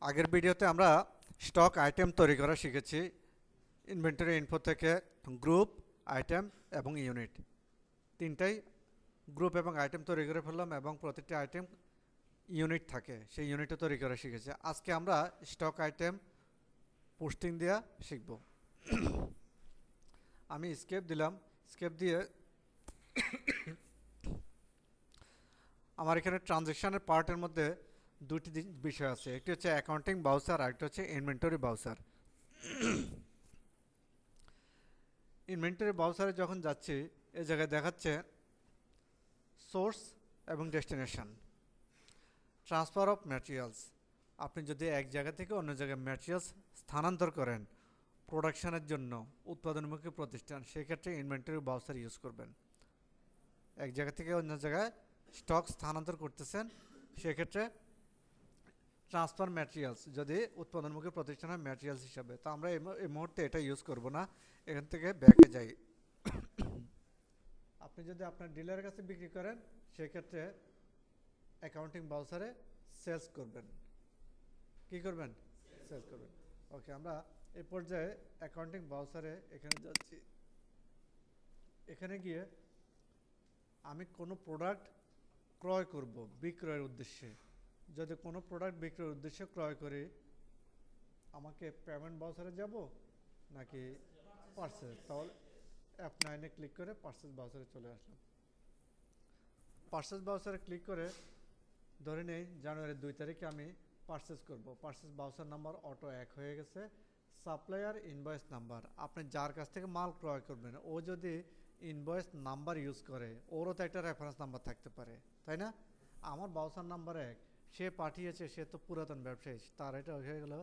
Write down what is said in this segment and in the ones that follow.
আগের ভিডিওতে আমরা স্টক আইটেম তৈরি করা শিখেছি। ইনভেন্টরি ইনফো থেকে গ্রুপ, আইটেম এবং ইউনিট তিনটাই গ্রুপ এবং আইটেম তৈরি করে ফেললাম এবং প্রতিটি আইটেম ইউনিট থাকে, সেই ইউনিটও তৈরি করা শিখেছি। আজকে আমরা স্টক আইটেম পোস্টিং দেওয়া শিখব। আমি স্কেপ দিলাম, স্কেপ দিয়ে আমার এখানে ট্রানজ্যাকশনের পার্টের মধ্যে দুটি বিষয় আছে, একটি হচ্ছে অ্যাকাউন্টিং বাউচার আর একটা হচ্ছে ইনভেন্টরি বাউচার। ইনভেন্টরি বাউচারে যখন যাচ্ছি এই জায়গায় দেখাচ্ছে সোর্স এবং ডেস্টিনেশন, ট্রান্সফার অফ ম্যাটেরিয়ালস। আপনি যদি এক জায়গা থেকে অন্য জায়গায় ম্যাটেরিয়ালস স্থানান্তর করেন প্রোডাকশনের জন্য, উৎপাদনমুখী প্রতিষ্ঠান, সেক্ষেত্রে ইনভেন্টরি বাউচার ইউজ করবেন। এক জায়গা থেকে অন্য জায়গায় স্টক স্থানান্তর করতেছেন, সেক্ষেত্রে ট্রান্সফার ম্যাটেরিয়ালস যদি উৎপাদনমুখী প্রতিষ্ঠান হয় ম্যাটেরিয়ালস হিসাবে, তো আমরা এই মুহূর্তে এটা ইউজ করব না, এখান থেকে ব্যাকে যাই। আপনি যদি আপনার ডিলারের কাছে বিক্রি করেন সেক্ষেত্রে অ্যাকাউন্টিং বাউচারে সেলস করবেন। কি করবেন? সেলস করবেন। ওকে, আমরা এই পর্যায়ে অ্যাকাউন্টিং বাউচারে এখানে যাচ্ছি। এখানে গিয়ে আমি কোনো প্রোডাক্ট ক্রয় করব বিক্রয়ের উদ্দেশ্যে। যদি কোনো প্রোডাক্ট বিক্রয়ের উদ্দেশ্যে ক্রয় করি, আমাকে পেমেন্ট বাউচারে যাব নাকি পারচেজ? তাহলে F9-এ ক্লিক করে পারচেজ বাউচারে চলে আসলাম। পারচেজ বাউচারে ক্লিক করে ধরে নেই জানুয়ারির 2 তারিখে আমি পারচেজ করব। পারচেজ বাউচার নাম্বার অটো 1 হয়ে গেছে। সাপ্লায়ার ইনভয়েস নাম্বার, আপনি যার কাছ থেকে মাল ক্রয় করবেন ও যদি ইনভয়েস নাম্বার ইউজ করে, ওরও তো একটা রেফারেন্স নাম্বার থাকতে পারে, তাই না? আমার বাউচার নাম্বার 1, সে পাঠিয়েছে, সে তো পুরাতন ব্যবসায়ী, তার এটা হয়ে গেল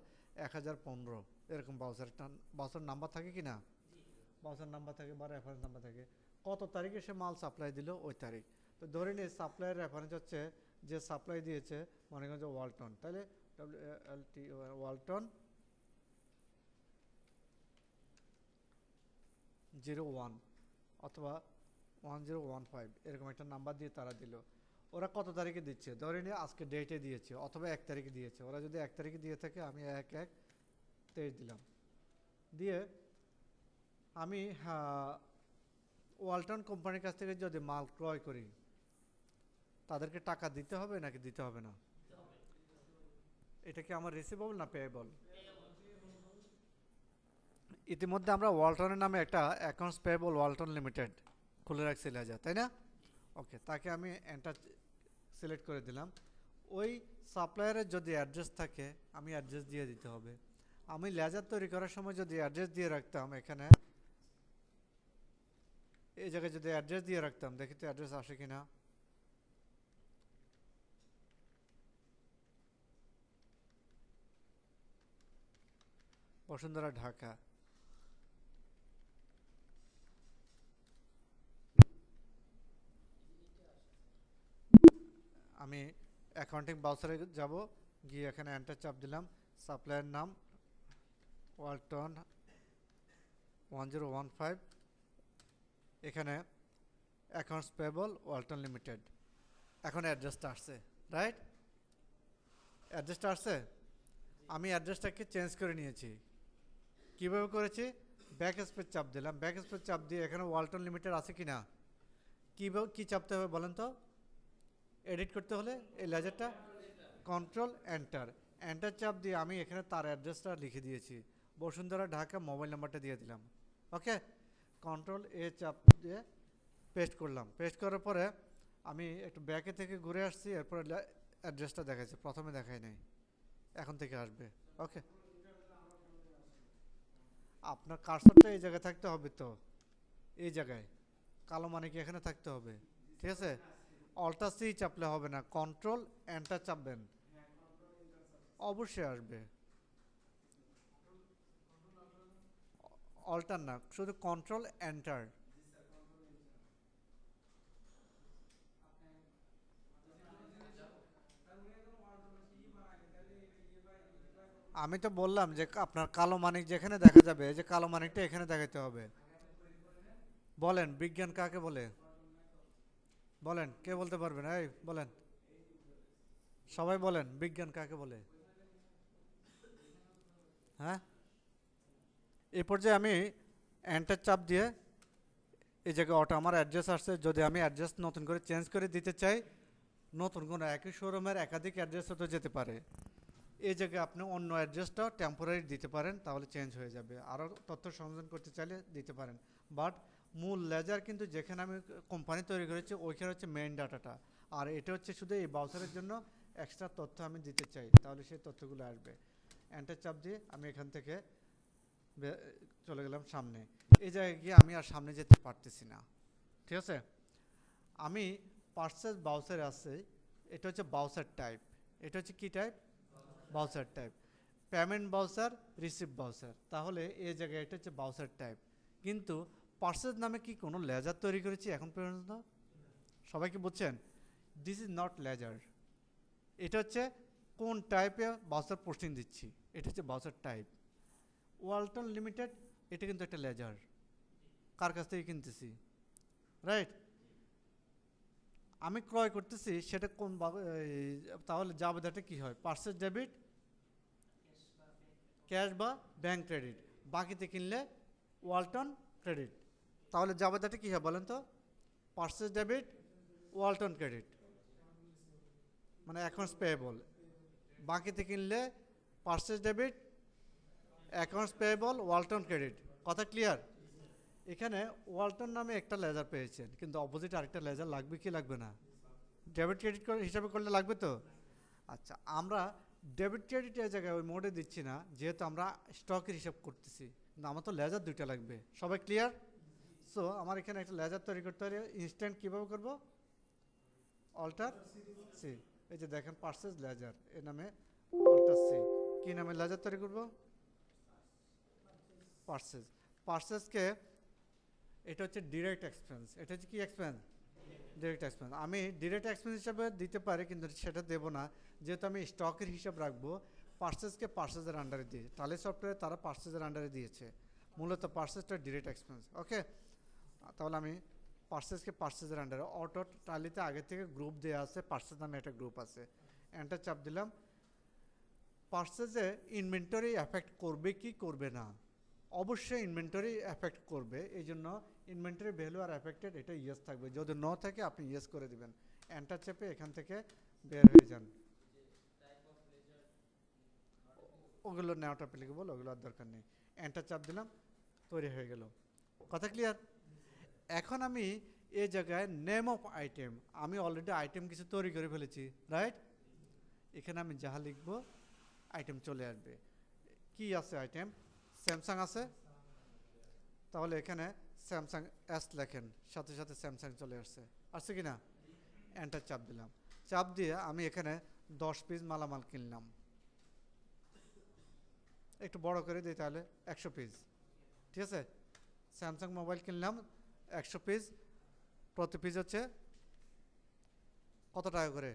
1015। এরকম বাউচার নাম্বার থাকে কি না? বাউচার নাম্বার থাকে বা রেফারেন্স নাম্বার থাকে। কত তারিখে সে মাল সাপ্লাই দিল ওই তারিখ। তো ধরে নিই সাপ্লাইয়ের রেফারেন্স হচ্ছে, যে সাপ্লাই দিয়েছে মনে করেন যে ওয়ালটন, তাহলে WALT ওয়ালটন 01 অথবা 1015 এরকম একটা নাম্বার দিয়ে তারা দিল। ওরা কত তারিখে দিচ্ছে? ধরে নিয়ে আজকে ডেটে দিয়েছে অথবা 1 তারিখে দিয়েছে। ওরা যদি 1 তারিখে দিয়ে থাকে, আমি 1/1/23 দিলাম। দিয়ে আমি ওয়ালটন কোম্পানির কাছ থেকে যদি মাল ক্রয় করি, তাদেরকে টাকা দিতে হবে নাকি দিতে হবে না? এটা কি আমার রিসিভেবল না পেয়েবল? ইতিমধ্যে আমরা ওয়ালটনের নামে একটা অ্যাকাউন্টস পেয়েবল ওয়ালটন লিমিটেড খুলে রাখছি লেজার, তাই না? ওকে, তাকে আমি এন্টার সিলেক্ট করে দিলাম। ওই সাপ্লায়ারের যদি অ্যাড্রেস থাকে আমি অ্যাড্রেস দিয়ে দিতে হবে। আমি লেজার তৈরি করার সময় যদি অ্যাড্রেস দিয়ে রাখতাম, এখানে এই জায়গায় যদি অ্যাড্রেস দিয়ে রাখতাম, দেখি তো অ্যাড্রেস আসে কিনা। বসুন্ধরা, ঢাকা। আমি অ্যাকাউন্টিং বাউচারে যাব, গিয়ে এখানে এন্টার চাপ দিলাম। সাপ্লায়ার নাম ওয়ালটন 1015, এখানে অ্যাকাউন্টস পেয়েবল ওয়ালটন লিমিটেড। এখন অ্যাড্রেসটা আসছে, রাইট? অ্যাড্রেসটা আসছে। আমি অ্যাড্রেসটাকে চেঞ্জ করে নিয়েছি। কীভাবে করেছি? ব্যাক স্পেস চাপ দিলাম। ব্যাক স্পেস চাপ দিয়ে এখানে ওয়ালটন লিমিটেড আছে কি না, কীভাবে কী চাপতে হবে বলেন তো? এডিট করতে হলে এই লেজারটা কন্ট্রোল এন্টার, এন্টার চাপ দিয়ে আমি এখানে তার অ্যাড্রেসটা লিখে দিয়েছি, বসুন্ধরা, ঢাকা, মোবাইল নাম্বারটা দিয়ে দিলাম। ওকে, কন্ট্রোল এ চাপ দিয়ে পেস্ট করলাম। পেস্ট করার পরে আমি একটু ব্যাকে থেকে ঘুরে আসছি, এরপরে অ্যাড্রেসটা দেখাইছে, প্রথমে দেখাই নাই, এখন থেকে আসবে। ওকে, আপনার কার্সরটা এই জায়গায় থাকতে হবে, তো এই জায়গায় কালো মানে কি এখানে থাকতে হবে, ঠিক আছে? অল্টার সি চাপলে হবে না, কন্ট্রোল এন্টার চাপবেন, অবশ্যই আসবে। অল্টার না, শুধু কন্ট্রোল এন্টার। আমি তো বললাম যে আপনার কালো মানিক যেখানে দেখা যাবে, এই যে কালো মানিকটা এখানে দেখাতে হবে। বলেন বিজ্ঞান কাকে বলে? বলেন, কে বলতে পারবেন? এই বলেন, সবাই বলেন বিজ্ঞান কাকে বলে? হ্যাঁ, এই পর্যায়ে আমি এন্টার চাপ দিয়ে এই জায়গায় অটো আমার অ্যাড্রেস আসছে। যদি আমি অ্যাড্রেস নতুন করে চেঞ্জ করে দিতে চাই, নতুন কোনো একই শোরুমের একাধিক অ্যাড্রেস হতে যেতে পারে, এই জায়গায় আপনি অন্য অ্যাড্রেসটাও টেম্পোরারি দিতে পারেন, তাহলে চেঞ্জ হয়ে যাবে। আরও তথ্য সংযোজন করতে চাইলে দিতে পারেন। বাট মূল লেজার কিন্তু যেখানে আমি কোম্পানি তৈরি করেছি ওইখানে হচ্ছে মেইন ডাটাটা, আর এটা হচ্ছে শুধু এই ব্রাউজারের জন্য এক্সট্রা তথ্য আমি দিতে চাই, তাহলে সেই তথ্যগুলো আসবে। এন্টার চাপ দিয়ে আমি এখান থেকে চলে গেলাম সামনে। এই জায়গায় গিয়ে আমি আর সামনে যেতে পারতেছি না, ঠিক আছে। আমি পার্সেস ব্রাউজার আছে, এটা হচ্ছে ব্রাউজার টাইপ। এটা হচ্ছে কি type? Browser type. Payment browser, receive browser, তাহলে এই জায়গায় এটা হচ্ছে ব্রাউজার টাইপ। কিন্তু পার্সেস নামে কি কোনো লেজার তৈরি করেছি এখন পর্যন্ত? সবাই কি বুঝছেন? This is not ledger. এটা হচ্ছে কোন টাইপে ব্রাউজার পোস্টিং দিচ্ছি, এটা হচ্ছে ব্রাউজার টাইপ। ওয়ালটন লিমিটেড, এটা কিন্তু একটা লেজার। কার কাছ থেকে কিনতেছি? রাইট। আমি ক্রয় করতেছি, সেটা কোন তাহলে জাবেদাটা কি হয়? পার্সেস ডেবিট, ক্যাশ বা ব্যাংক ক্রেডিট। বাকিতে কিনলে ওয়ালটন ক্রেডিট। তাহলে জাবেদাটা কি হয় বলেন তো? পার্সেস ডেবিট, ওয়ালটন ক্রেডিট, মানে অ্যাকাউন্টস পেয়েবল। বাকিতে কিনলে purchase debit, accounts payable, Walton credit. কথা ক্লিয়ার? এখানে ওয়ালটন নামে একটা লেজার পেয়েছেন, কিন্তু অপোজিট আরেকটা লেজার লাগবে কি লাগবে না? ডেবিট ক্রেডিট হিসাবে করলে লাগবে তো। আচ্ছা, আমরা ডেবিট ক্রেডিট এই জায়গায় ওই মোডে দিচ্ছি না, যেহেতু আমরা স্টকের হিসাব করতেছি, কিন্তু আমার তো লেজার দুইটা লাগবে। সবাই ক্লিয়ার? সো আমার এখানে একটা লেজার তৈরি করতে হলে ইনস্ট্যান্ট কীভাবে করব? Alter C. এই যে দেখেন পার্সেস লেজার, এর নামে অল্টার সি। কী নামে লেজার তৈরি করব? পার্সেস। পার্সেসকে, এটা হচ্ছে ডিরেক্ট এক্সপেন্স। এটা হচ্ছে কি এক্সপেন্স? Direct expense. আমি ডিরেক্ট এক্সপেন্স হিসাবে দিতে পারি, কিন্তু সেটা দেবো না, যেহেতু আমি স্টকের হিসাব রাখবো। পার্সেসকে পার্সেসের আন্ডারে দিয়ে, টালি সফটওয়্যার তারা পার্সেসের আন্ডারে দিয়েছে, মূলত পার্সেসটা ডিরেক্ট এক্সপেন্স। ওকে, তাহলে আমি পার্সেসকে পার্সেসের আন্ডারে, অটো টালিতে আগে থেকে গ্রুপ দেওয়া আছে, পার্সেস নামে একটা গ্রুপ আছে। এন্টার চাপ দিলাম। পার্সেসে ইনভেন্টরি এফেক্ট করবে কি করবে না? অবশ্যই ইনভেন্টরি এফেক্ট করবে, এই জন্য ইনভেন্টরি ভ্যালু আর এফেক্টেড, এটা ইয়েস থাকবে। যদি ন থাকে আপনি ইয়েস করে দিবেন। এন্টার চেপে এখান থেকে বের হয়ে যান। ওগুলো নেওয়াটা অ্যাপ্লিকেবল, ওগুলো আর দরকার নেই। এন্টার চাপ দিলাম, তৈরি হয়ে গেল। কথা ক্লিয়ার? এখন আমি এই জায়গায় নেম অফ আইটেম, আমি অলরেডি আইটেম কিছু তৈরি করে ফেলেছি, রাইট। এখানে আমি যাহা লিখব আইটেম চলে আসবে। কি আছে আইটেম? স্যামসাং আছে, তাহলে এখানে স্যামসাং এস লেখেন, সাথে সাথে স্যামসাং চলে আসছে। আসছে কি না? এন্টার চাপ দিলাম। চাপ দিয়ে আমি এখানে 10 পিস মালামাল কিনলাম। একটু বড় করে দিই তাহলে 100 পিস, ঠিক আছে। স্যামসাং মোবাইল কিনলাম 100 পিস, প্রতি পিস হচ্ছে কত টাকা করে?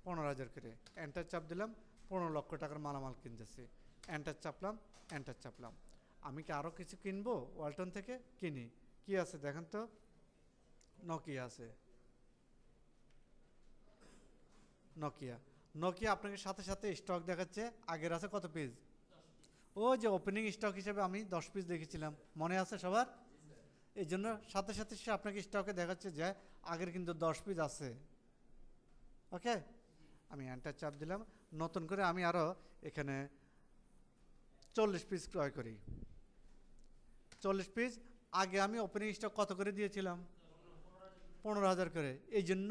15,000 করে। এন্টার চাপ দিলাম, 15 লক্ষ টাকার মালামাল কিনতেছি। Enter চাপলাম, enter চাপলাম। আমি কি আরও কিছু কিনবো ওয়ালটন থেকে? কিনি। কি আছে দেখেন তো? নোকিয়া আছে। নোকিয়া, নোকিয়া আপনাকে সাথে সাথে স্টক দেখাচ্ছে, আগের আছে কত পিস? ও যে ওপেনিং স্টক হিসেবে আমি 10 পিস দেখেছিলাম, মনে আছে সবার? এই জন্য সাথে সাথে সে আপনাকে স্টকে দেখাচ্ছে যে আগের কিন্তু 10 পিস আছে। ওকে, আমি এন্টার চাপ দিলাম। নতুন করে আমি আরও এখানে 40 পিস ক্রয় করি। 40 পিস, আগে আমি ওপেনিং স্টক কত করে দিয়েছিলাম? 15,000 করে। এই জন্য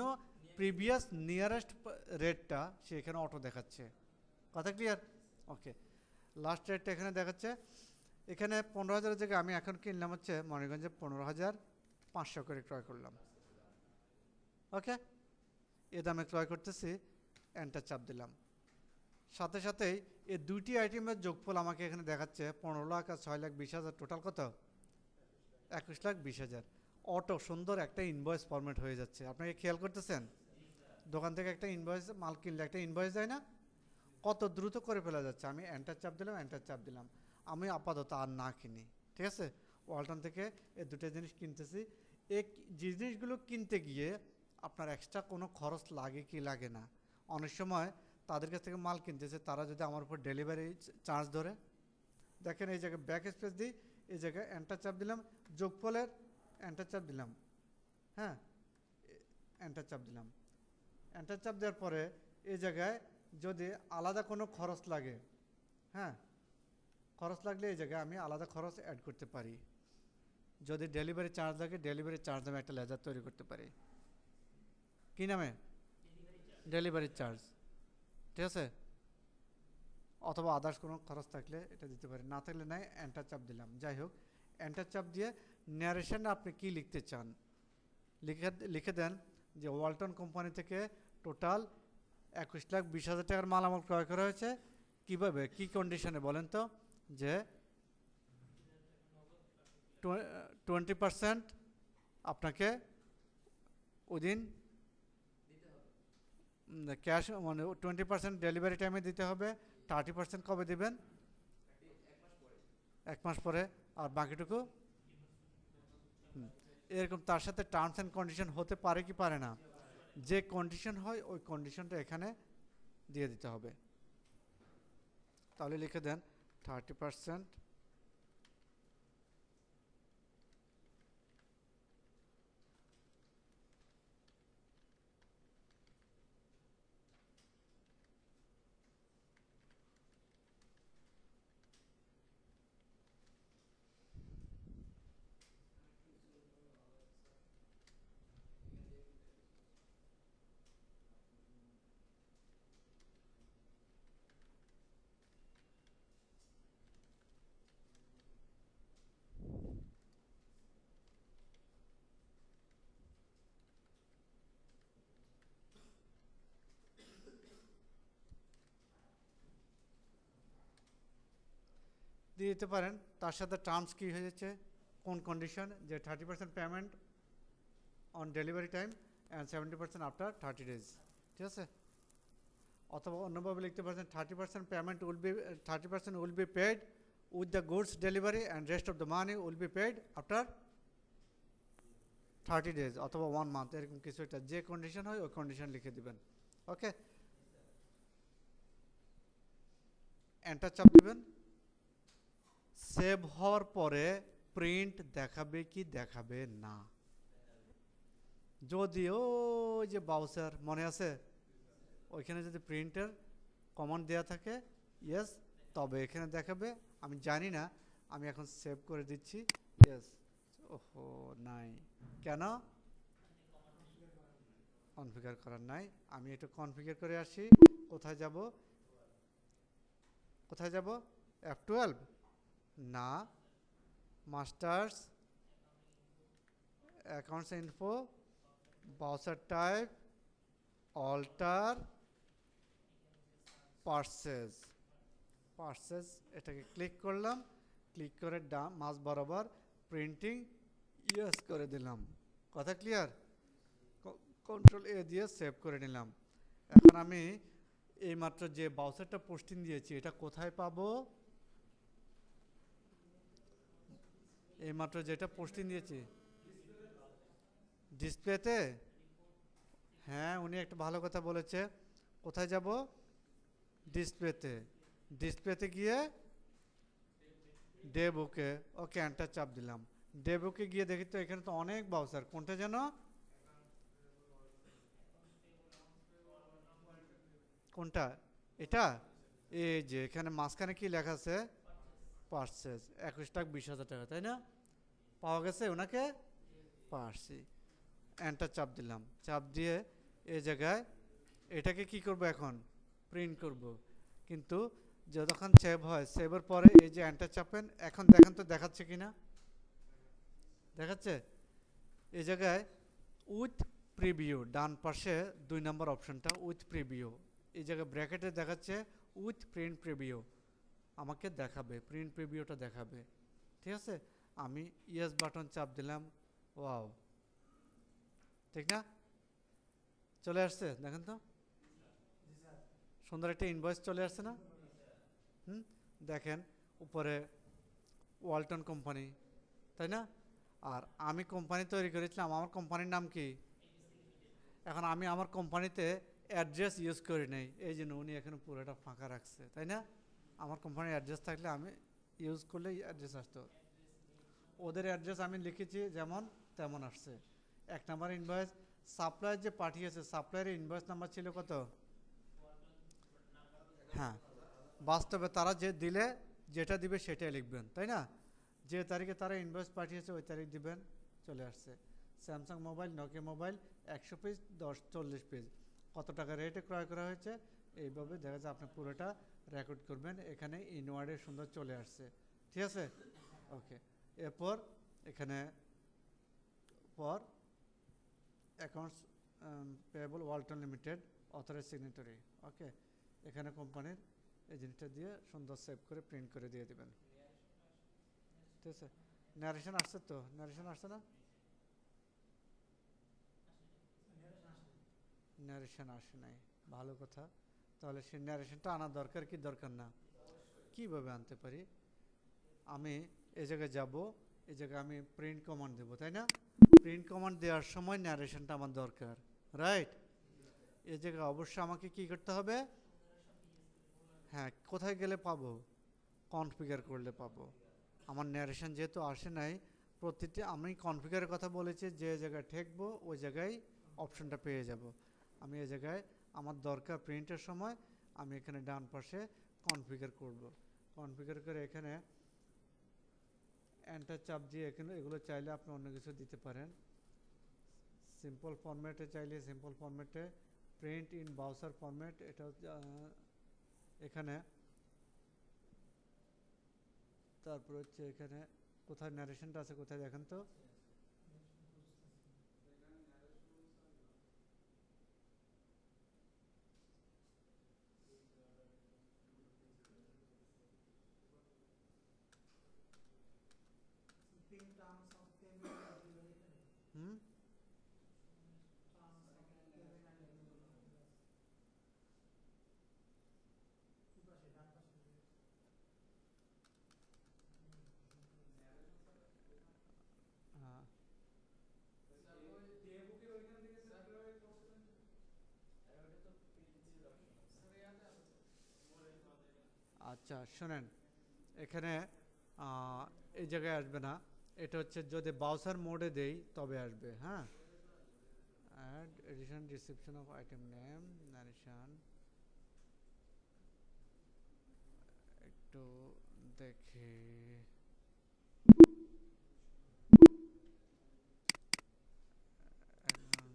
প্রিভিয়াস নিয়ারেস্ট রেটটা সে এখানে অটো দেখাচ্ছে। কথা ক্লিয়ার? ওকে, লাস্ট রেটটা এখানে দেখাচ্ছে। এখানে 15,000 জায়গায় আমি এখন কিনলাম হচ্ছে মণিগঞ্জে 15,500 করে ক্রয় করলাম। ওকে, এ দামে ক্রয় করতেছি। এন্টার চাপ দিলাম। সাথে সাথেই এই দুইটি আইটেমের যোগফল আমাকে এখানে দেখাচ্ছে 15 লাখ আর 6,20,000, টোটাল কত? 21,20,000। অটো সুন্দর একটা ইনভয়েস ফরম্যাট হয়ে যাচ্ছে। আপনাকে খেয়াল করতেছেন? দোকান থেকে একটা ইনভয়েস, মাল কিনলে একটা ইনভয়েস দেয় না? কত দ্রুত করে ফেলা যাচ্ছে। আমি এন্টার চাপ দিলাম, এন্টার চাপ দিলাম। আমি আপাতত আর না কিনি, ঠিক আছে। ওয়ালটন থেকে এই দুটো জিনিস কিনতেছি। এই জিনিসগুলো কিনতে গিয়ে আপনার এক্সট্রা কোনো খরচ লাগে কি লাগে না? অনেক সময় তাদের কাছ থেকে মাল কিনতেছে, তারা যদি আমার উপর ডেলিভারি চার্জ ধরে, দেখেন এই জায়গায় ব্যাক স্পেস দিই, এই জায়গায় এন্টার চাপ দিলাম, যোগফলের এন্টার চাপ দিলাম, হ্যাঁ এন্টার চাপ দিলাম। এন্টার চাপ দেওয়ার পরে এই জায়গায় যদি আলাদা কোনো খরচ লাগে, হ্যাঁ খরচ লাগলে এই জায়গায় আমি আলাদা খরচ অ্যাড করতে পারি। যদি ডেলিভারি চার্জ লাগে, ডেলিভারি চার্জ আমি একটা লেজার তৈরি করতে পারি। কী নামে? ডেলিভারি চার্জ, ঠিক আছে। অথবা আদার্স কোনো খরচ থাকলে এটা দিতে পারি, না থাকলে নাই এন্টার চাপ দিলাম। যাই হোক, এন্টার চাপ দিয়ে ন্যারেশনে আপনি কি লিখতে চান লিখে দেন যে ওয়ালটন কোম্পানি থেকে টোটাল 21,20,000 টাকার মাল আমার ক্রয় করা হয়েছে। কীভাবে, কী কন্ডিশনে বলেন তো? যে 20% আপনাকে ওদিন ক্যাশ, মানে 20% ডেলিভারি টাইমে দিতে হবে। 30% কবে দেবেন? 1 মাস পরে। আর বাকিটুকু এরকম তার সাথে টার্মস অ্যান্ড কন্ডিশন হতে পারে কি পারে না? যে কন্ডিশন হয় ওই কন্ডিশনটা এখানে দিয়ে দিতে হবে। তাহলে লিখে দেন 30% দিয়ে দিতে পারেন। তার সাথে টার্মস কী হয়ে যাচ্ছে, কোন কন্ডিশন, যে 30% payment on delivery time and 70% after 30 days, ঠিক আছে। অথবা অন্যভাবে লিখতে পারছেন 30% payment will be paid with the goods delivery and rest of the money will be paid after 30 days অথবা 1 month, এরকম কিছু একটা যে কন্ডিশন হয় ওই কন্ডিশন লিখে দিবেন। ওকে, এন্টার চাপ দিবেন। সেভ হওয়ার পরে প্রিন্ট দেখাবে কি দেখাবে না? যদিও যে বাউচার মনে আছে, ওইখানে যদি প্রিন্টের কমান্ড দেওয়া থাকে ইয়েস, তবে এখানে দেখাবে। আমি জানি না, আমি এখন সেভ করে দিচ্ছি। ইয়েস, ওহো নাই, কেন? কনফিগার করার নাই। আমি একটু কনফিগার করে আসি। কোথায় যাব? কোথায় যাব? F12 না, masters accounts info, voucher type, alter, purchase, এটাকে ক্লিক করলাম। ক্লিক করে মাঝ বরাবর প্রিন্টিং ইয়েস করে দিলাম। কথা ক্লিয়ার? কন্ট্রোল এ দিয়ে সেভ করে নিলাম। এখন আমি এইমাত্র যে বাউচারটা পোস্টিং দিয়েছি এটা কোথায় পাবো? এইমাত্র যেটা পোস্টিং দিয়েছি ডিসপ্লেতে। হ্যাঁ, উনি একটা ভালো কথা বলেছে। কোথায় যাব? ডিসপ্লেতে। ডিসপ্লেতে গিয়ে ডে বুকে, ওকে এন্টার চাপ দিলাম। ডে বুকে গিয়ে দেখি তো এখানে তো অনেক বাউচার, কোনটা যেন? কোনটা? এটা? এই যে এখানে মাঝখানে কি লেখা আছে? পার্সেস 21,20,000 টাকা, তাই না? পাওয়া গেছে ওনাকে? পারছি। এন্টার চাপ দিলাম। চাপ দিয়ে এই জায়গায় এটাকে কি করব, এখন প্রিন্ট করব। কিন্তু যতক্ষণ সেভ হয়, সেভের পরে এই যে এন্টার চাপেন, এখন দেখেন তো দেখাচ্ছে কিনা? দেখাচ্ছে। এই জায়গায় উইথ প্রিভিউ, ডান পাশে 2 নম্বর অপশনটা উইথ প্রিভিউ, এই জায়গায় ব্র্যাকেটে দেখাচ্ছে উইথ প্রিন্ট প্রিভিউ। আমাকে দেখাবে, প্রিন্ট প্রিভিউটা দেখাবে, ঠিক আছে। আমি ইয়েস বাটন চাপ দিলাম। ওয়াও, ঠিক না? চলে আসছে, দেখেন তো সুন্দর একটা ইনভয়েস চলে আসছে না? দেখেন উপরে ওয়ালটন কোম্পানি, তাই না? আর আমি কোম্পানি তৈরি করেছিলাম, আমার কোম্পানির নাম কি? এখন আমি আমার কোম্পানিতে অ্যাড্রেস ইউজ করি নাই, এই জন্য উনি এখানে পুরোটা ফাঁকা রাখছে, তাই না? আমার কোম্পানির অ্যাড্রেস থাকলে আমি ইউজ করলে অ্যাড্রেস আসতো, ওদের অ্যাড্রেস আমি লিখেছি যেমন তেমন আসছে। 1 নম্বর ইনভয়েস সাপ্লায়ার যে পাঠিয়েছে, সাপ্লায়ারের ইনভয়েস নাম্বার ছিল কত? হ্যাঁ, বাস্তবে তারা যে দিলে যেটা দিবে সেটাই লিখবেন, তাই না? যে তারিখে তারা ইনভয়েস পাঠিয়েছে ওই তারিখ দিবেন, চলে আসছে। Samsung mobile, Nokia mobile 100 piece 40 piece, কত টাকা রেটে ক্রয় করা হয়েছে, এইভাবে দেখা যায় আপনি পুরোটা রেকর্ড করবেন। এখানে ইনওয়ার্ডে সুন্দর চলে আসছে, ঠিক আছে? ওকে, এরপর এখানে পর accounts payable Walton limited authorise signatory, okay, এখানে কোম্পানির এই জিনিসটা দিয়ে সুন্দর সেভ করে প্রিন্ট করে দিয়ে দিবেন, ঠিক আছে? ন্যারেশন আসছে তো, ন্যারেশন আসছে না? ন্যারেশন আসে নাই, ভালো কথা। তাহলে সেই ন্যারেশনটা আনার দরকার কি দরকার না? কীভাবে আনতে পারি? আমি এই জায়গায় যাব, এই জায়গায় আমি প্রিন্ট কমান্ড দেবো, তাই না? প্রিন্ট কমান্ড দেওয়ার সময় ন্যারেশনটা আমার দরকার, রাইট? এই জায়গায় অবশ্যই আমাকে কি করতে হবে? হ্যাঁ, কোথায় গেলে পাবো? কনফিগার করলে পাবো। আমার ন্যারেশন যেহেতু আসে নাই, প্রতিটি আমি কনফিগারের কথা বলেছি, যে জায়গায় ঠেকবো ওই জায়গায় অপশনটা পেয়ে যাব। আমি এই জায়গায় আমার দরকার প্রিন্টের সময় আমি এখানে ডান পাশে কনফিগার করব। কনফিগার করে এখানে এন্টার চাপ দিয়ে এখানে এগুলো চাইলে আপনি অন্য কিছু দিতে পারেন। সিম্পল ফরম্যাটে চাইলে সিম্পল ফরম্যাটে, প্রিন্ট ইন ব্রাউজার ফরম্যাট, এটা এখানে, তারপর হচ্ছে এখানে কোথায় ন্যারেশনটা আছে কোথায় দেখেন তো? হুম, হ্যাঁ, আচ্ছা শোনেন, এখানে এই জায়গায় আসবে না, এটা হচ্ছে যদি ব্রাউজার মোডে দেই তবে আসবে। হ্যাঁ, add edition description of item name narration, একটু দেখি।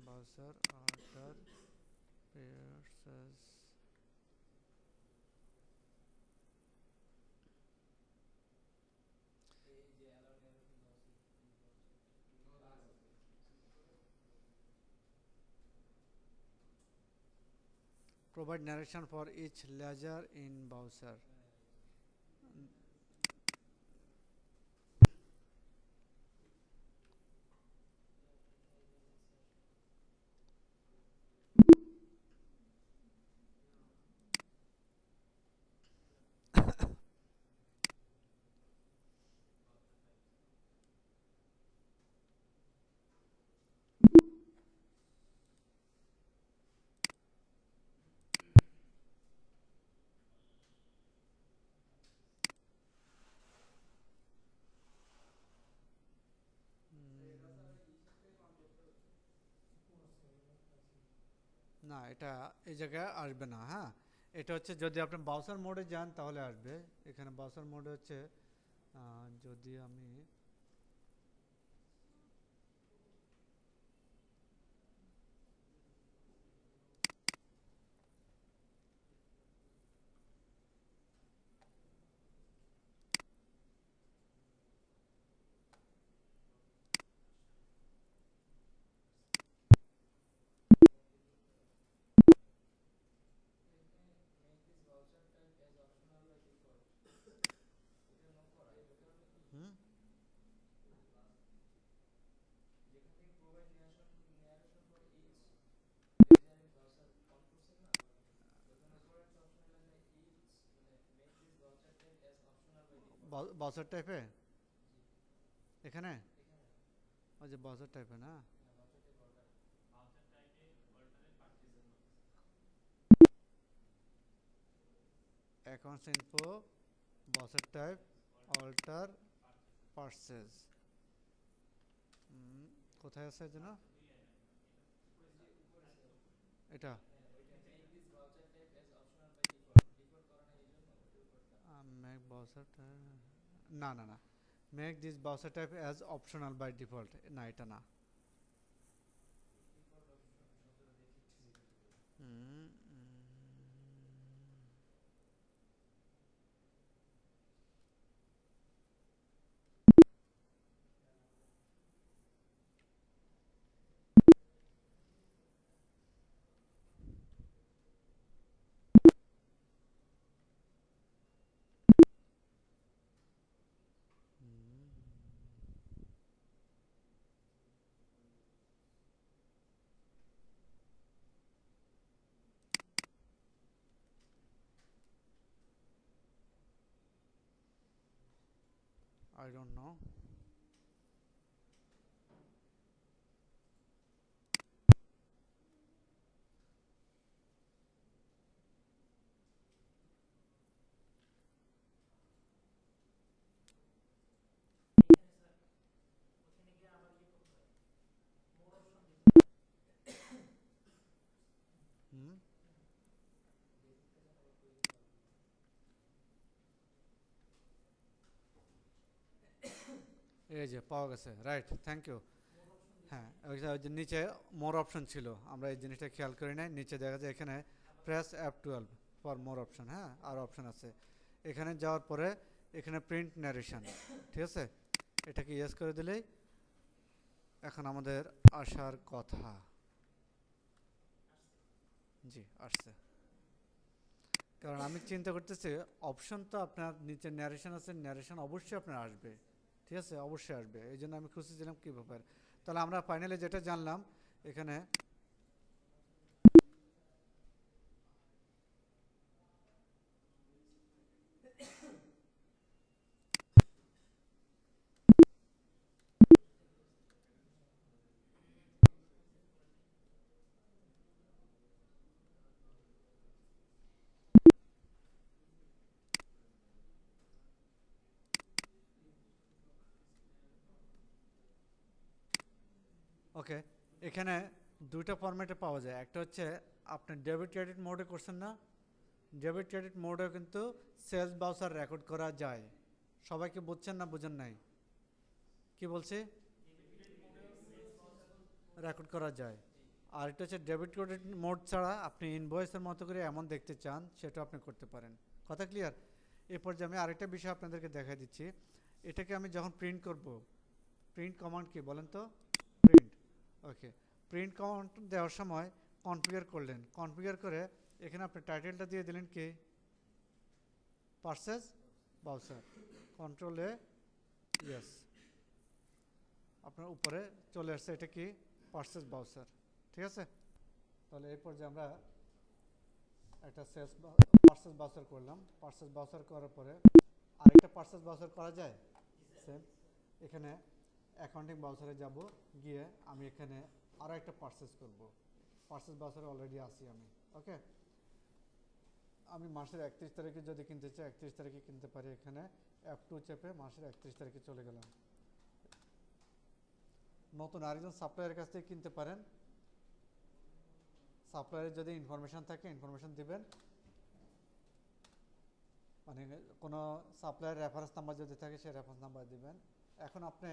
ব্রাউজার অর্ডার পেয়ার্সেস, provide narration for each ledger in browser. না, এটা এই জায়গায় আসবে না। হ্যাঁ, এটা হচ্ছে যদি আপনি ব্রাউজার মোডে যান তাহলে আসবে। এখানে ব্রাউজার মোডে হচ্ছে যদি আমি হুম, ব্রাউজার টাইপে এখানে ওই যে ব্রাউজার টাইপে না, accounts info voucher type alter purchase, কোথায় আছে যেন এটা মেক বাউচার না না না make this voucher type as optional by default, না এটা না। I don't know. এই যে পাওয়া গেছে, রাইট, থ্যাংক ইউ। হ্যাঁ, ওই যে নিচে মোর অপশন ছিল, আমরা এই জিনিসটা খেয়াল করি নাই। নিচে দেখা যায় এখানে press F12 for more option, হ্যাঁ আর অপশন আছে। এখানে যাওয়ার পরে এখানে প্রিন্ট ন্যারেশন, ঠিক আছে, এটাকে ইয়েস করে দিলেই এখন আমাদের আসার কথা। জি আসছে, কারণ আমি চিন্তা করতেছি অপশন তো আপনার নিচে ন্যারেশন আছে, ন্যারেশন অবশ্যই আপনার আসবে, ঠিক আছে, অবশ্যই আসবে। এই জন্য আমি খুঁজতেছিলাম কী ব্যাপার। তাহলে আমরা ফাইনালি যেটা জানলাম এখানে ওকে, এখানে দুইটা ফরম্যাটে পাওয়া যায়। একটা হচ্ছে আপনি ডেবিট ক্রেডিট মোডে করছেন না, ডেবিট ক্রেডিট মোডেও কিন্তু সেলস বাউচার রেকর্ড করা যায়। সবাইকে বুঝছেন না বুঝেন নাই? কি বলছি? রেকর্ড করা যায়। আর এটা হচ্ছে ডেবিট ক্রেডিট মোড ছাড়া আপনি ইনভয়েসের মতো করে এমন দেখতে চান সেটা আপনি করতে পারেন। কথা ক্লিয়ার? এরপর যে আমি আরেকটা বিষয় আপনাদেরকে দেখাই দিচ্ছি, এটাকে আমি যখন প্রিন্ট করব, প্রিন্ট কমান্ড কি বলেন তো? প্রিন্ট, ওকে, প্রিন্ট কমান্ড দেওয়ার সময় কনফিগার করলেন, কনফিগার করে এখানে আপনি টাইটেলটা দিয়ে দিলেন কি পারচেজ বাউচার, কন্ট্রোল এ ইয়েস, আপনার উপরে চলে আসছে এটা কি পারচেজ বাউচার, ঠিক আছে। তাহলে এরপর যে আমরা একটা সেলস পারচেজ বাউচার করলাম, পারচেজ বাউচার করার পরে আরেকটা পারচেজ বাউচার করা যায় সেম। এখানে অ্যাকাউন্টিং বাউচারে যাব, গিয়ে আমি এখানে আরও একটা পারচেজ করব। পারচেজ বাউচারে অলরেডি আছি আমি, ওকে। আমি মাসের 31 তারিখে যদি কিনতে চাই 31 তারিখে কিনতে পারি, এখানে F2 চেপে মাসের 31 তারিখে চলে গেলাম। নতুন আরেকজন সাপ্লায়ারের কাছ থেকে কিনতে পারেন, সাপ্লায়ারের যদি ইনফরমেশন থাকে ইনফরমেশন দিবেন, মানে কোনো সাপ্লায়ার রেফারেন্স নাম্বার যদি থাকে সেই রেফারেন্স নাম্বার দিবেন। এখন আপনি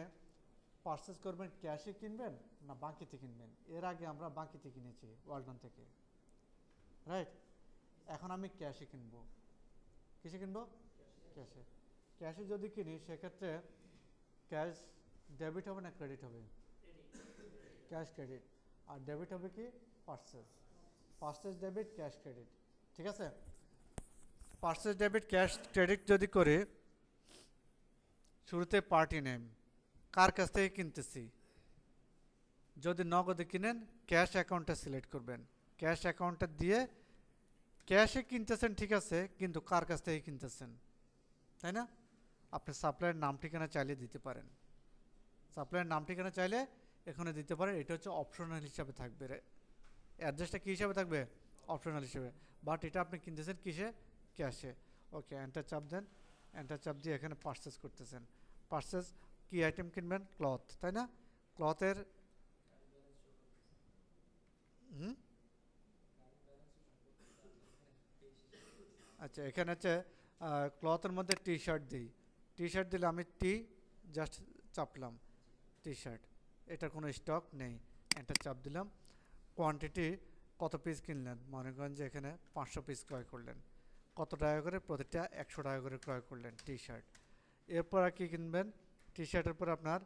পারচেজ করবেন ক্যাশে কিনবেন না বাকিতে কিনবেন? এর আগে আমরা বাকিতে কিনেছি ওয়ালটন থেকে, রাইট। এখন আমি ক্যাশে কিনবো। কিসে কিনবো? ক্যাশে। ক্যাশে যদি কিনি সেক্ষেত্রে ক্যাশ ডেবিট হবে না ক্রেডিট হবে? Cash credit. আর ডেবিট হবে কি purchase, purchase debit cash credit, ঠিক আছে। পারচেজ ডেবিট ক্যাশ ক্রেডিট যদি করে, শুরুতে পার্টি নেম, কার কাছ থেকে কিনতেছি। যদি নগদে কিনেন ক্যাশ অ্যাকাউন্টটা সিলেক্ট করবেন, ক্যাশ অ্যাকাউন্টটা দিয়ে ক্যাশে কিনতেছেন ঠিক আছে, কিন্তু কার কাছ থেকে কিনতেছেন, তাই না? আপনি সাপ্লায়ার নাম ঠিকানা চাইলে দিতে পারেন, সাপ্লায়ার নাম ঠিকানা চাইলে এখানে দিতে পারেন। এটা হচ্ছে অপশনাল হিসাবে থাকবে, অ্যাড্রেসটা কী হিসাবে থাকবে? অপশনাল হিসেবে। বাট এটা আপনি কিনতেছেন কিসে? ক্যাশে। ওকে, এন্টার চাপ দেন। এন্টার চাপ দিয়ে এখানে পারচেস করতেছেন। পারচেস কি আইটেম কিনবেন? ক্লথ, তাই না? ক্লথের হুম আচ্ছা, এখানে হচ্ছে ক্লথের মধ্যে টি শার্ট দিই। টি শার্ট দিলে আমি টি জাস্ট চাপলাম, টি শার্ট, এটার কোনো স্টক নেই, এন্টার চাপ দিলাম। কোয়ান্টিটি কত পিস কিনলেন? মনে করেন যে এখানে 500 পিস ক্রয় করলেন। কত টাকা করে? প্রতিটা 100 টাকা করে ক্রয় করলেন টি শার্ট। এরপর আর কী কিনবেন? টি শার্টের পর আপনার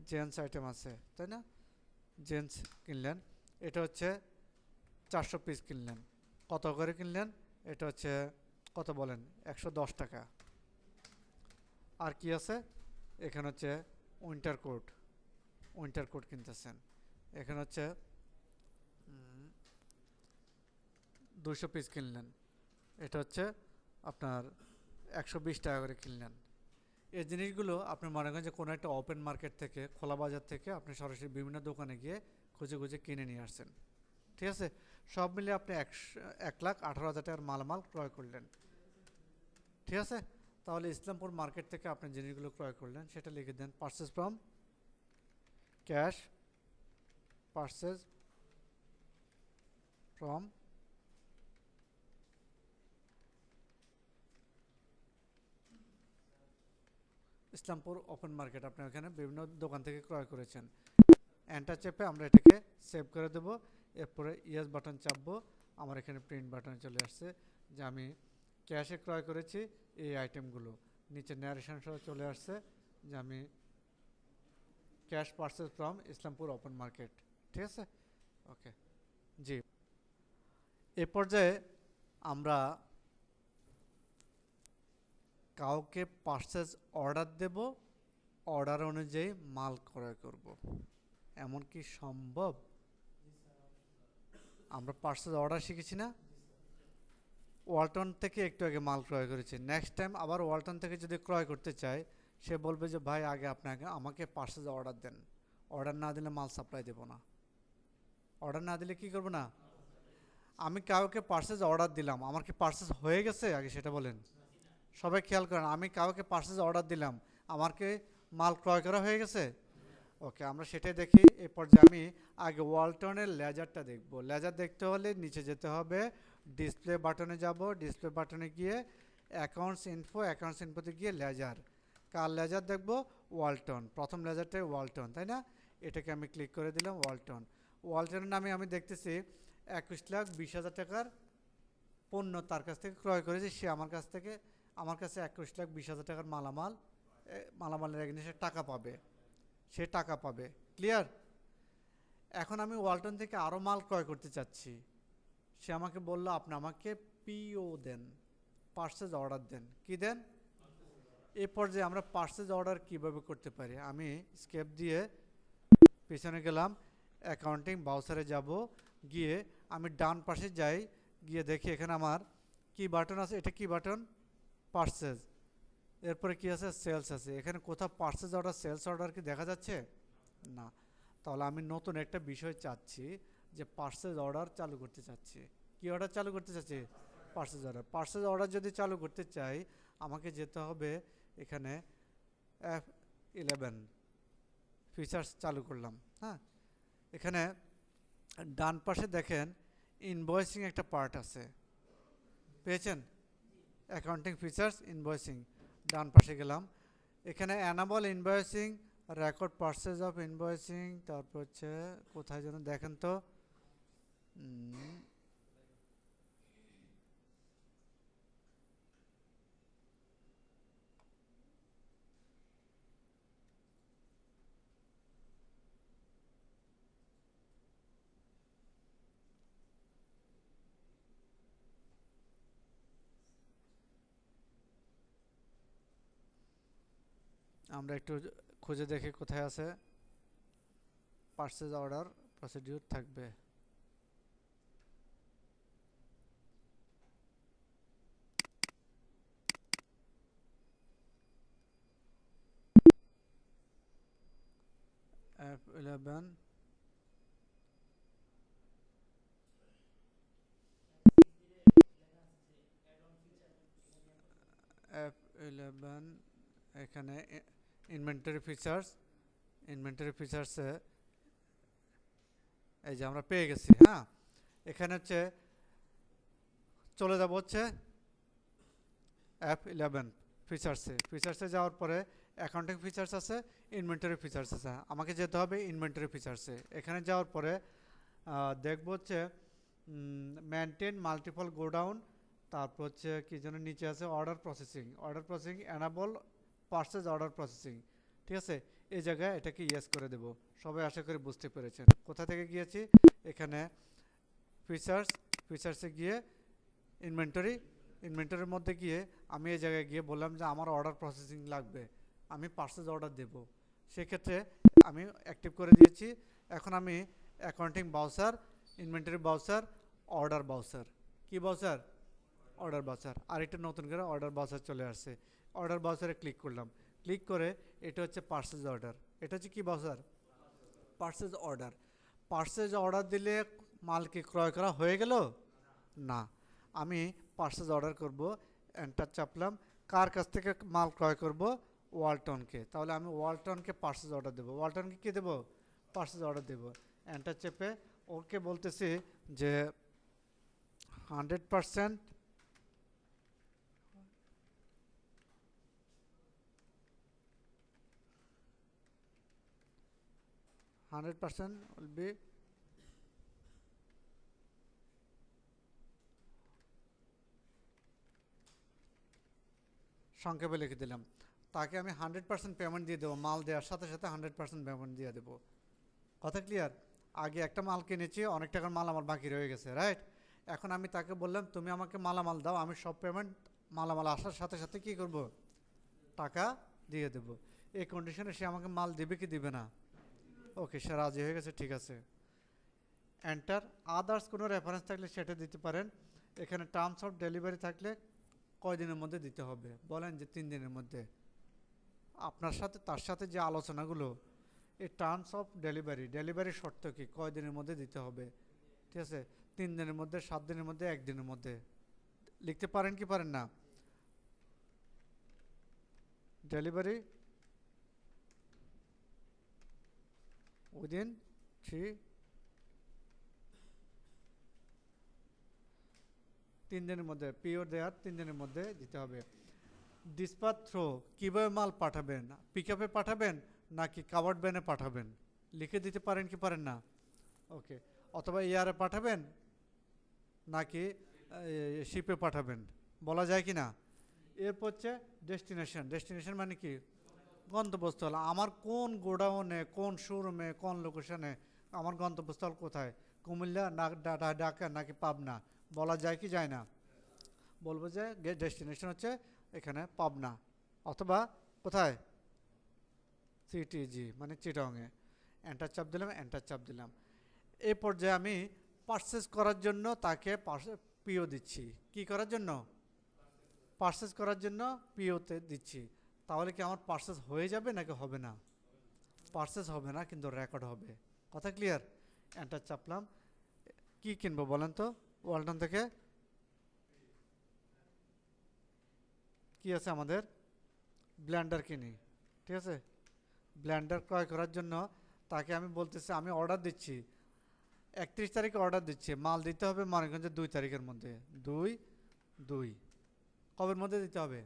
জেন্টস আইটেম আছে, তাই না? জেন্টস কিনলেন, এটা হচ্ছে 400 পিস কিনলেন। কত করে কিনলেন? এটা হচ্ছে কত বলেন? 110 টাকা। আর কি আছে? এখানে হচ্ছে উইন্টার কোট, উইন্টার কোট কিনতেছেন। এখানে হচ্ছে 200 পিস কিনলেন, এটা হচ্ছে আপনার 120 টাকা করে কিনলেন। এই জিনিসগুলো আপনি মনে করেন যে কোনো একটা ওপেন মার্কেট থেকে, খোলা বাজার থেকে আপনি সরাসরি বিভিন্ন দোকানে গিয়ে খুঁজে খুঁজে কিনে নিয়ে আসছেন, ঠিক আছে? সব মিলে আপনি 1,18,000 টাকার মালামাল ক্রয় করলেন, ঠিক আছে? তাহলে ইসলামপুর মার্কেট থেকে আপনি জিনিসগুলো ক্রয় করলেন, সেটা লিখে দেন purchase from cash, purchase from Islampur open market. আপনি ওখানে বিভিন্ন দোকান থেকে ক্রয় করেছেন। এন্টার চেপে আমরা এটাকে সেভ করে দেব। এরপরে ইয়েস বাটন চাপবো, আমার এখানে প্রিন্ট বাটন চলে আসছে যে আমি ক্যাশে ক্রয় করেছি এই আইটেমগুলো। নিচে ন্যারেশন সহ চলে আসছে যে আমি cash purchase from Islampur open market, ঠিক আছে? ওকে, জি। এ পর্যায়ে আমরা কাউকে পারচেস অর্ডার দেব, অর্ডার অনুযায়ী মাল ক্রয় করব। এমন কি সম্ভব? আমরা পারচেস অর্ডার শিখেছি না? ওয়ালটন থেকে একটু আগে মাল ক্রয় করেছি, নেক্সট টাইম আবার ওয়ালটন থেকে যদি ক্রয় করতে চাই, সে বলবে যে ভাই আগে আপনাকে আমাকে পারচেস অর্ডার দেন, অর্ডার না দিলে মাল সাপ্লাই দেব না। অর্ডার না দিলে কি করব না? আমি কাউকে পারচেস অর্ডার দিলাম, আমার কি পারচেস হয়ে গেছে আগে সেটা বলেন। সবাই খেয়াল করেন, আমি কাউকে পারচেস অর্ডার দিলাম, আমার কি মাল ক্রয় করা হয়ে গেছে? ওকে, আমরা সেটাই দেখি। এই পর্যায়ে আমি আগে ওয়ালটনের লেজারটা দেখব। লেজার দেখতে হলে নিচে যেতে হবে, ডিসপ্লে বাটনে যাব, ডিসপ্লে বাটনে গিয়ে অ্যাকাউন্টস ইনফোতে গিয়ে লেজার, কার লেজার দেখব? ওয়ালটন। প্রথম লেজারটাই ওয়ালটন, তাই না? এটাকে আমি ক্লিক করে দিলাম ওয়ালটন। ওয়ালটনের নামে আমি দেখতেছি 21,20,000 টাকার পণ্য তার কাছ থেকে ক্রয় করেছি। সে আমার কাছে 21,20,000 টাকার মালামালের এগেইনস্টে টাকা পাবে, সে টাকা পাবে। ক্লিয়ার? এখন আমি ওয়ালটন থেকে আরও মাল ক্রয় করতে চাচ্ছি। সে আমাকে বলল আপনি আমাকে পিও দেন, পারচেজ অর্ডার দেন। কি দেন? এই পর্যায়ে আমরা পারচেজ অর্ডার কিভাবে করতে পারি? আমি স্কেপ দিয়ে পিছনে গেলাম, অ্যাকাউন্টিং বাউচারে যাব, গিয়ে আমি ডান পাশে যাই, গিয়ে দেখি এখানে আমার কি বাটন আছে, এটা কি বাটন? পারচেজ। এরপরে কি আছে? সেলস আছে। এখানে কোথাও পারচেজ অর্ডার, সেলস অর্ডার কি দেখা যাচ্ছে? না। তাহলে আমি নতুন একটা বিষয় চাচ্ছি, যে পারচেজ অর্ডার চালু করতে চাচ্ছি। কি অর্ডার চালু করতে চাচ্ছি? Purchase order. পারচেজ অর্ডার যদি চালু করতে চাই, আমাকে যেতে হবে এখানে F11 ফিচার্স চালু করলাম। হ্যাঁ, এখানে ডান পাশে দেখেন ইনভয়েসিং একটা পার্ট আছে, পেয়েছেন? অ্যাকাউন্টিং ফিচার্স ইনভয়েসিং, ডান পাশে গেলাম। এখানে enable invoicing, record purchase of invoicing, তারপর হচ্ছে কোথায় যেন দেখেন তো, আমরা একটু খুঁজে দেখি কোথায় আছে। পারচেজ অর্ডার প্রসিডিউর থাকবে। F11, F11 এখানে ইনভেন্টরি ফিচার্সে এই যে আমরা পেয়ে গেছি। হ্যাঁ, এখানে হচ্ছে চলে যাব হচ্ছে F11 ফিচার্সে যাওয়ার পরে অ্যাকাউন্টিং ফিচার্স আছে, ইনভেন্টরি ফিচার্স আছে। আমাকে যেতে হবে ইনভেন্টরি ফিচার্সে। এখানে যাওয়ার পরে দেখব হচ্ছে মেনটেন মাল্টিপল গোডাউন, তারপর হচ্ছে কি যেন নিচে আছে order processing enable purchase order processing. ঠিক আছে, এই জায়গায় এটাকে ইয়েস করে দেব। সবাই আশা করি বুঝতে পেরেছেন। কোথা থেকে গিয়েছি? এখানে ফিচার্সে গিয়ে ইনভেন্টরির মধ্যে গিয়ে আমি এই জায়গায় গিয়ে বললাম যে আমার অর্ডার প্রসেসিং লাগবে, আমি পারচেজ অর্ডার দেব। সেক্ষেত্রে আমি অ্যাক্টিভ করে দিয়েছি। এখন আমি accounting voucher, inventory voucher, order voucher, কি বাউচার? Order voucher. আর এটা নতুন করে অর্ডার বাউচার চলে আসছে। অর্ডার বাউচারে ক্লিক করলাম, ক্লিক করে এটা হচ্ছে পারচেজ অর্ডার। এটা হচ্ছে কি বাউচার? পারচেজ অর্ডার দিলে মাল কি ক্রয় করা হয়ে গেল? না, আমি পারচেজ অর্ডার করব, এন্টার চাপলাম। কার কাছ থেকে মাল ক্রয় করব? ওয়ালটনকে। তাহলে আমি ওয়ালটনকে পারচেজ অর্ডার দেবো। ওয়ালটনকে কী দেবো? পারচেজ অর্ডার দেবো। এন্টার চেপে ওকে বলতেছি যে 100% will be সংক্ষেপে লিখে দিলাম। তাকে আমি 100% পেমেন্ট দিয়ে দেবো। মাল দেওয়ার সাথে সাথে 100% পেমেন্ট দিয়ে দেবো। কথা ক্লিয়ার? আগে একটা মাল কিনেছি, অনেক টাকার মাল আমার বাকি রয়ে গেছে, রাইট? এখন আমি তাকে বললাম তুমি আমাকে মালামাল দাও, আমি সব পেমেন্ট মালামাল আসার সাথে সাথে কী করব? টাকা দিয়ে দেব। এই কন্ডিশনে সে আমাকে মাল দেবে কি দিবে না? ওকে, সে রাজি হয়ে গেছে, ঠিক আছে। এন্টার। আদার্স কোনো রেফারেন্স থাকলে সেটা দিতে পারেন। এখানে টার্মস অফ ডেলিভারি থাকলে কয় দিনের মধ্যে দিতে হবে? বলেন যে 3 দিনের মধ্যে। আপনার সাথে তার সাথে যে আলোচনাগুলো, এই টার্মস অফ ডেলিভারি শর্ত কি? কয় দিনের মধ্যে দিতে হবে? ঠিক আছে, 3 দিনের মধ্যে, 7 দিনের মধ্যে, 1 দিনের মধ্যে। লিখতে পারেন কি পারেন না? ডেলিভারি উইদিন 3 দিনের মধ্যে, পিওর দেওয়ার 3 দিনের মধ্যে দিতে হবে। ডিসপ্যাচ থ্রো, কীভাবে মাল পাঠাবেন? পিক আপে পাঠাবেন নাকি কাভার্ড ভ্যানে পাঠাবেন? লিখে দিতে পারেন কি পারেন না? ওকে, অথবা এয়ারে পাঠাবেন নাকি শিপে পাঠাবেন, বলা যায় কি না? এরপর হচ্ছে ডেস্টিনেশন মানে কি? গন্তব্যস্থল। আমার কোন গোডাউনে, কোন শোরুমে, কোন লোকেশনে, আমার গন্তব্যস্থল কোথায়? কুমিল্লা না ঢাকা নাকি পাবনা, বলা যায় কি যায় না? বলবো যে ডেস্টিনেশন হচ্ছে এখানে পাবনা, অথবা কোথায়? সিটিজি মানে চিটাংয়ে। এন্টার চাপ দিলাম। এই পর্যায়ে আমি পারচেস করার জন্য তাকে পিও দিচ্ছি। কি করার জন্য? পারচেস করার জন্য পিওতে দিচ্ছি। তাহলে কি আমার পারচেস হয়ে যাবে নাকি হবে না? পারচেস হবে না, কিন্তু রেকর্ড হবে। কথা ক্লিয়ার? এন্টার চাপলাম। কি কিনবো বলেন তো? ওয়ালটন থেকে কি আছে আমাদের? ব্লেন্ডার কিনি, ঠিক আছে। ব্লেন্ডার ক্রয় করার জন্য তাকে আমি বলতেছি, আমি অর্ডার দিচ্ছি 31 তারিখে অর্ডার দিচ্ছি, মাল দিতে হবে মানিকগঞ্জে 2 তারিখের মধ্যে। 2 কবের মধ্যে দিতে হবে?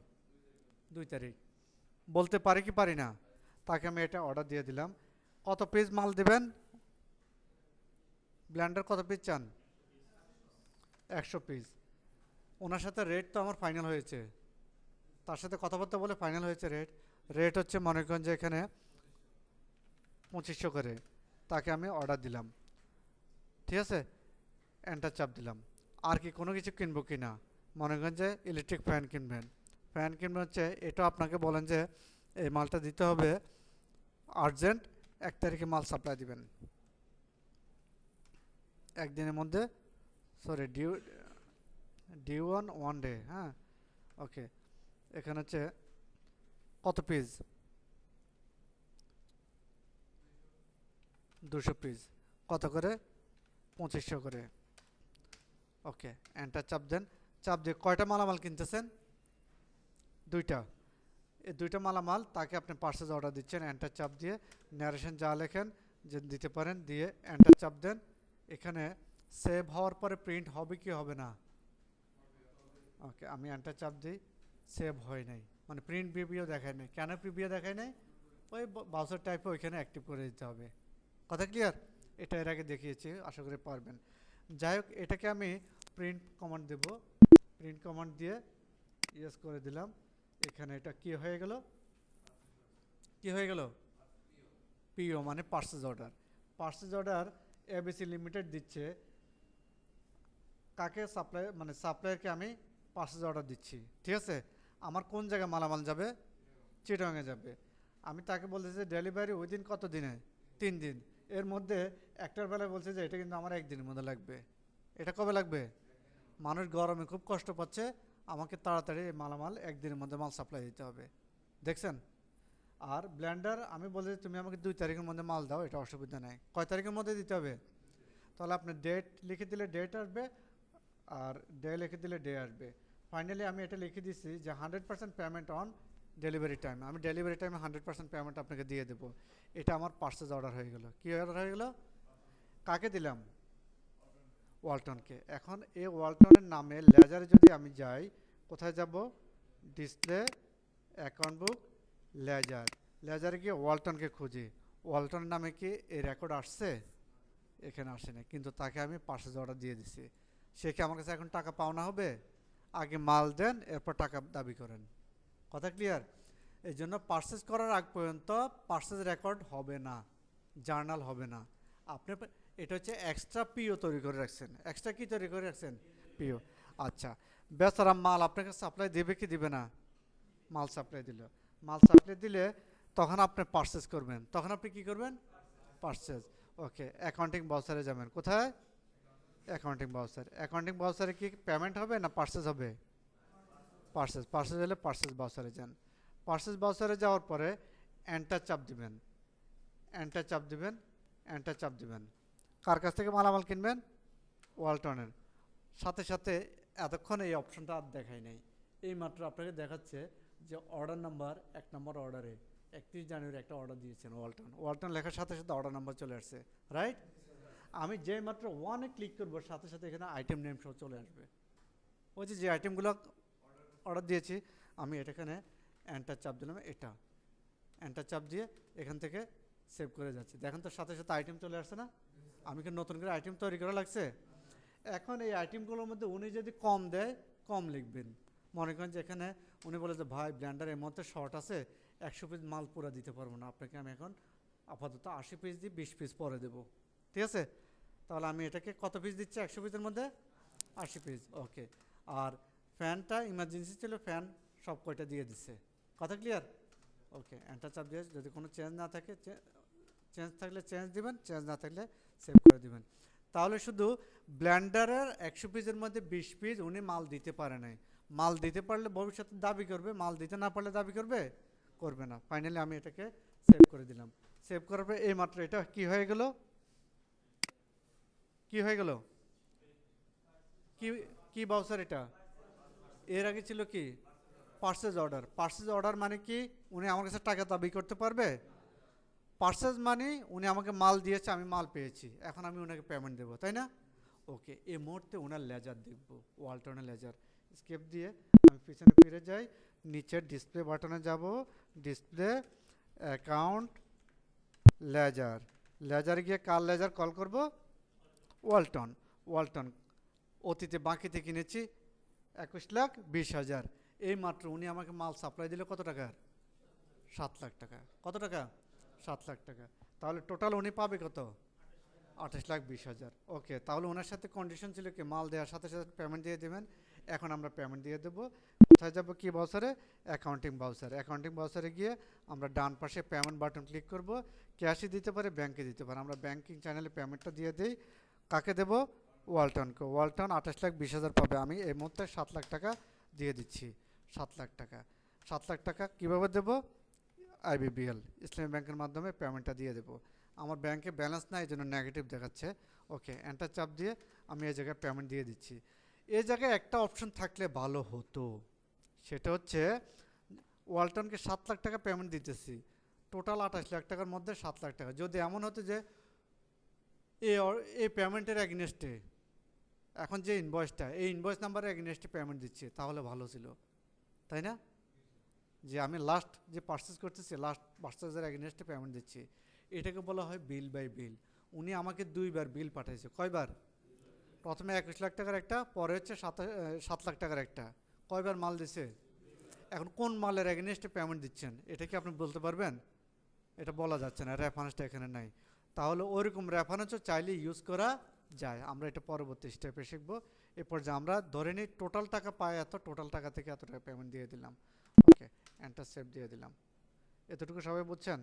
2 তারিখ। বলতে পারি কি পারি না? তাকে আমি এটা অর্ডার দিয়ে দিলাম। কত পিস মাল দেবেন? ব্লেন্ডার কত পিস চান? 100 পিস। ওনার সাথে রেট তো আমার ফাইনাল হয়েছে, তার সাথে কথাবার্তা বলে ফাইনাল হয়েছে। রেট হচ্ছে মানিকগঞ্জে এখানে 2500 করে। তাকে আমি অর্ডার দিলাম, ঠিক আছে। এন্টার চাপ দিলাম। আর কি কোনো কিছু কিনবো কি না? মানিকগঞ্জে ইলেকট্রিক ফ্যান কিনবেন। হচ্ছে এটা আপনাকে বলেন যে এই মালটা দিতে হবে আর্জেন্ট, 1 তারিখে মাল সাপ্লাই দিবেন, একদিনের মধ্যে, সরি ডিউ অন 1 ডে। হ্যাঁ, ওকে। এখানে হচ্ছে কত পিস? 200 পিস। কত করে? 2500 করে। ওকে, এন্টার চাপ দেন। চাপ দিয়ে কয়টা মালামাল কিনতেছেন? দুইটা, এই দুইটা মালামাল তাকে আপনি পার্সেস অর্ডার দিচ্ছেন, এন্টার চাপ দিয়ে ন্যারেশন যা লেখেন যে দিতে পারেন, দিয়ে এন্টার চাপ দেন। এখানে সেভ হওয়ার পরে প্রিন্ট হবে কি হবে না? ওকে, আমি এন্টার চাপ দিই, সেভ হয় নাই, মানে প্রিন্ট প্রিভিউ দেখায় নাই। কেন প্রিভিউ দেখায় নাই? ওই ব্রাউজার টাইপে ওইখানে অ্যাক্টিভ করে দিতে হবে। কথা ক্লিয়ার? এটা এর আগে দেখিয়েছি, আশা করি পারবেন। যাই হোক, এটাকে আমি প্রিন্ট কমান্ড দেব, প্রিন্ট কমান্ড দিয়ে ইয়েস করে দিলাম। এখানে এটা কি হয়ে গেল? কি হয়ে গেল? পিও মানে purchase order. Purchase order ABC limited দিচ্ছে কাকে? সাপ্লাই, মানে সাপ্লায়ারকে আমি পার্সেস অর্ডার দিচ্ছি, ঠিক আছে? আমার কোন জায়গায় মালামাল যাবে? চিটাগাংয়ে যাবে। আমি তাকে বলতেছি ডেলিভারি উইদিন কত দিনে? 3 দিন। এর মধ্যে একটার বেলায় বলছে যে এটা কিন্তু আমার 1 দিনের মধ্যে লাগবে। এটা কবে লাগবে? মানুষ গরমে খুব কষ্ট পাচ্ছে, আমাকে তাড়াতাড়ি মালামাল 1 দিনের মধ্যে মাল সাপ্লাই দিতে হবে। দেখছেন? আর ব্লেন্ডার আমি বলছি তুমি আমাকে 2 তারিখের মধ্যে মাল দাও, এটা অসুবিধা নাই। কয় তারিখের মধ্যে দিতে হবে? তাহলে আপনি ডেট লিখে দিলে ডেট আসবে, আর ডে লিখে দিলে ডে আসবে। ফাইনালি আমি এটা লিখে দিচ্ছি যে 100% পেমেন্ট অন ডেলিভারি টাইম। আমি ডেলিভারি টাইমে 100% পেমেন্ট আপনাকে দিয়ে দেবো। এটা আমার পার্সেস অর্ডার হয়ে গেল। কী অর্ডার হয়ে গেল? কাকে দিলাম? ওয়ালটনকে। এখন এই ওয়ালটনের নামে লেজারে যদি আমি যাই, কোথায় যাব? ডিসপ্লে, অ্যাকাউন্ট বুক, লেজার। লেজারে গিয়ে ওয়ালটনকে খুঁজি। ওয়ালটনের নামে কি এই রেকর্ড আসছে? এখানে আসে না, কিন্তু তাকে আমি পার্সেস অর্ডার দিয়ে দিছি। সে কি আমার কাছে এখন টাকা পাওনা হবে? আগে মাল দেন, এরপর টাকা দাবি করেন। কথা ক্লিয়ার? এই জন্য পার্সেস করার আগ পর্যন্ত পার্সেস রেকর্ড হবে না, জার্নাল হবে না। আপনি এটা হচ্ছে এক্সট্রা পিও তৈরি করে রাখছেন। এক্সট্রা কি তৈরি করে রাখছেন? পিও। আচ্ছা, বেচারা মাল আপনাকে সাপ্লাই দেবে কি দিবে না? মাল সাপ্লাই দিল। মাল সাপ্লাই দিলে তখন আপনি পার্সেস করবেন। তখন আপনি কি করবেন? পার্সেস। ওকে, অ্যাকাউন্টিং বাউচারে যাবেন। কোথায়? Accounting voucher. অ্যাকাউন্টিং বাউচারে কি পেমেন্ট হবে না পার্সেস হবে? পার্সেস। পার্সেস হলে পার্সেস বাউচারে যান। পার্সেস বাউচারে যাওয়ার পরে এন্টার চাপ দিবেন, এন্টার চাপ দিবেন, এন্টার চাপ দিবেন। কার কাছ থেকে মালামাল কিনবেন? ওয়ালটনের। সাথে সাথে এতক্ষণ এই অপশনটা আর দেখাই নাই, এই মাত্র আপনাকে দেখাচ্ছে যে অর্ডার নাম্বার 1 নম্বর অর্ডারে 31 জানুয়ারি একটা অর্ডার দিয়েছেন ওয়ালটন। ওয়ালটন লেখার সাথে সাথে অর্ডার নাম্বার চলে আসছে, রাইট? আমি যে মাত্র 1-এ ক্লিক করবো, সাথে সাথে এখানে আইটেম নেম সহ চলে আসবে। ওই যে আইটেমগুলো অর্ডার দিয়েছি, আমি এখানে এন্টার চাপ দিলাম। এটা এন্টার চাপ দিয়ে এখান থেকে সেভ করে যাচ্ছি। দেখেন তো সাথে সাথে আইটেম চলে আসছে না? আমি কি নতুন করে আইটেম তৈরি করা লাগছে? এখন এই আইটেমগুলোর মধ্যে উনি যদি কম দেয়, কম লিখবেন। মনে করেন যে এখানে উনি বলে যে ভাই ব্লেন্ডার এর মধ্যে শর্ট আছে, 100 পিস মাল পুরো দিতে পারবো না, আপনাকে আমি এখন আপাতত 80 পিস দিই, 20 পিস পরে দেবো, ঠিক আছে? তাহলে আমি এটাকে কত পিস দিচ্ছি? 100 পিসের মধ্যে 80 পিস। ওকে। আর ফ্যানটা ইমার্জেন্সি ছিল, ফ্যান সব কয়টা দিয়ে দিচ্ছে। কথা ক্লিয়ার? ওকে, এন্টার চাপ দিয়ে যদি কোনো চেঞ্জ না থাকে, চেঞ্জ থাকলে চেঞ্জ দিবেন, চেঞ্জ না থাকলে সেভ করে দিবেন। তাহলে শুধু ব্লেন্ডারের 100 পিসের মধ্যে 20 পিস উনি মাল দিতে পারে নাই। মাল দিতে পারলে ভবিষ্যতে দাবি করবে, মাল দিতে না পারলে দাবি করবে? করবে না। ফাইনালি আমি এটাকে সেভ করে দিলাম। সেভ করার পরে এই মাত্র এটা কি হয়ে গেল? কি হয়ে গেল? কি কি বাউচার এটা? এর আগে ছিল কি? Purchase order. পার্সেস অর্ডার মানে কি? উনি আমার কাছে টাকা দাবি করতে পারবে। পার্সেস মানে উনি আমাকে মাল দিয়েছে, আমি মাল পেয়েছি, এখন আমি ওনাকে পেমেন্ট দেবো, তাই না? ওকে, এই মুহূর্তে ওনার লেজার দেখব, ওয়ালটনের লেজার। স্কেপ দিয়ে আমি পিছনে ফিরে যাই, নিচের ডিসপ্লে বাটনে যাব, ডিসপ্লে, অ্যাকাউন্ট, লেজার। লেজারে গিয়ে কার লেজার কল করব? ওয়ালটন। ওয়ালটন অতীতে বাকিতে কিনেছি 21,20,000। এই মাত্র উনি আমাকে মাল সাপ্লাই দিলে কত টাকা? 7 লাখ টাকা। কত টাকা? 7 লাখ টাকা। তাহলে টোটাল উনি পাবে কত? 28,20,000। ওকে, তাহলে ওনার সাথে কন্ডিশন ছিল কি মাল দেওয়ার সাথে সাথে পেমেন্ট দিয়ে দেবেন। এখন আমরা পেমেন্ট দিয়ে দেবো। কোথায় যাব? কি বাউচারে? Accounting voucher. অ্যাকাউন্টিং বাউচারে গিয়ে আমরা ডান পাশে পেমেন্ট বাটন ক্লিক করব। ক্যাশে দিতে পারে, ব্যাংকে দিতে পারে। আমরা ব্যাংকিং চ্যানেলে পেমেন্টটা দিয়ে দিই। কাকে দেব? ওয়ালটনকে। ওয়ালটন 28,20,000 পাবে। আমি এই মুহূর্তে 7 লাখ টাকা দিয়ে দিচ্ছি। 7 লাখ টাকা। 7 লাখ টাকা কীভাবে দেবো? আইবিবিএল ইসলামী ব্যাংকের মাধ্যমে পেমেন্টটা দিয়ে দেবো। আমার ব্যাংকে ব্যালেন্স নাই, এই জন্য নেগেটিভ দেখাচ্ছে। ওকে, এন্টার চাপ দিয়ে আমি এই জায়গায় পেমেন্ট দিয়ে দিচ্ছি। এই জায়গায় একটা অপশন থাকলে ভালো হতো, সেটা হচ্ছে ওয়ালটনকে 7 লাখ টাকা পেমেন্ট দিতেছি, টোটাল 28 লাখ টাকার মধ্যে 7 লাখ টাকা। যদি এমন হতো যে এই পেমেন্টের এগেনস্টে এখন যে ইনভয়েসটা, এই ইনভয়েস নাম্বারের এগেনস্টে পেমেন্ট দিচ্ছে, তাহলে ভালো ছিল, তাই না? যে আমি লাস্ট যে পারচেস করতেছি, লাস্ট পারচেসের এগেনস্টে পেমেন্ট দিচ্ছি, এটাকে বলা হয় বিল বাই বিল। উনি আমাকে 2বার বিল পাঠাইছে। কয়বার? প্রথমে 21 লাখ টাকার একটা, পরে হচ্ছে 7 লাখ টাকার একটা। কয়বার মাল দিছে? এখন কোন মালের এগেনস্টে পেমেন্ট দিচ্ছেন এটা কি আপনি বলতে পারবেন? এটা বলা যাচ্ছে না, রেফারেন্সটা এখানে নাই। তাহলে ওইরকম রেফারেন্সও চাইলে ইউজ করা যায়। আমরা এটা পরবর্তী স্টেপে শিখবো। এরপর যে আমরা ধরে নিই টোটাল টাকা পাই এত, টোটাল টাকা থেকে এত টাকা পেমেন্ট দিয়ে দিলাম। ওকে, এন্টার সেভ দিয়ে দিলাম। এতটুকু সবাই বুঝছেন?